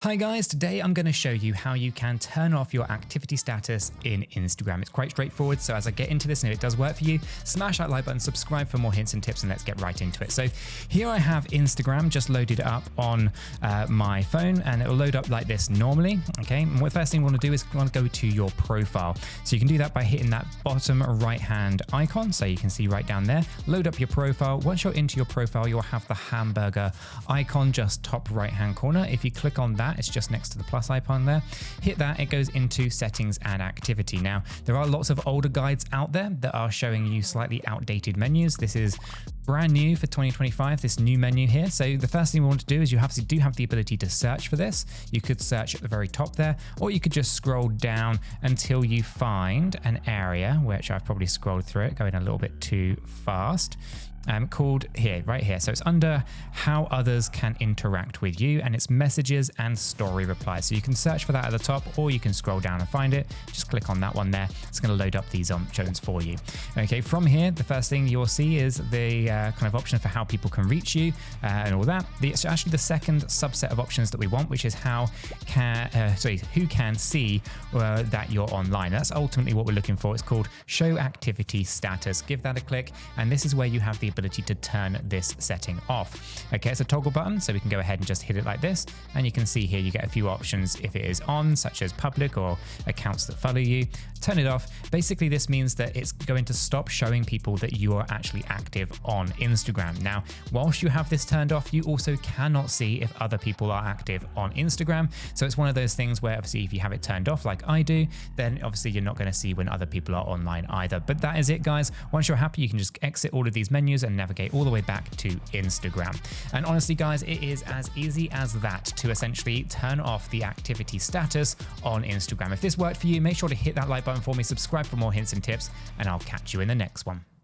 Hi guys, today I'm going to show you how you can turn off your activity status in Instagram. It's quite straightforward, so as I get into this and if it does work for you, smash that like button, subscribe for more hints and tips, and let's get right into it. So here I have Instagram just loaded up on my phone, and it'll load up like this normally, okay? And the first thing we want to do is we want to go to your profile. So you can do that by hitting that bottom right-hand icon, so you can see right down there, load up your profile. Once you're into your profile, you'll have the hamburger icon just top right-hand corner. If you click on that, it's just next to the plus icon there. Hit that, it goes into settings and activity. Now, there are lots of older guides out there that are showing you slightly outdated menus. This is brand new for 2025, this new menu here. So the first thing we want to do is you obviously do have the ability to search for this. You could search at the very top there, or you could just scroll down until you find an area, which I've probably scrolled through it, going a little bit too fast. Called here, right here. So it's under how others can interact with you, and it's messages and story replies. So you can search for that at the top, or you can scroll down and find it. Just click on that one there. It's going to load up these options for you. Okay, from here, the first thing you'll see is the kind of option for how people can reach you and all that. It's actually the second subset of options that we want, which is who can see that you're online. That's ultimately what we're looking for. It's called show activity status. Give that a click, and this is where you have the ability to turn this setting off. Okay, it's a toggle button, so we can go ahead and just hit it like this, and you can see here you get a few options if it is on, such as public or accounts that follow you. Turn it off. Basically, this means that it's going to stop showing people that you are actually active on Instagram. Now, whilst you have this turned off, you also cannot see if other people are active on Instagram. So it's one of those things where obviously if you have it turned off like I do, then obviously you're not going to see when other people are online either. But that is it, guys. Once you're happy, you can just exit all of these menus and navigate all the way back to Instagram. And honestly, guys, it is as easy as that to essentially turn off the activity status on Instagram. If this worked for you, make sure to hit that like button for me, subscribe for more hints and tips, and I'll catch you in the next one.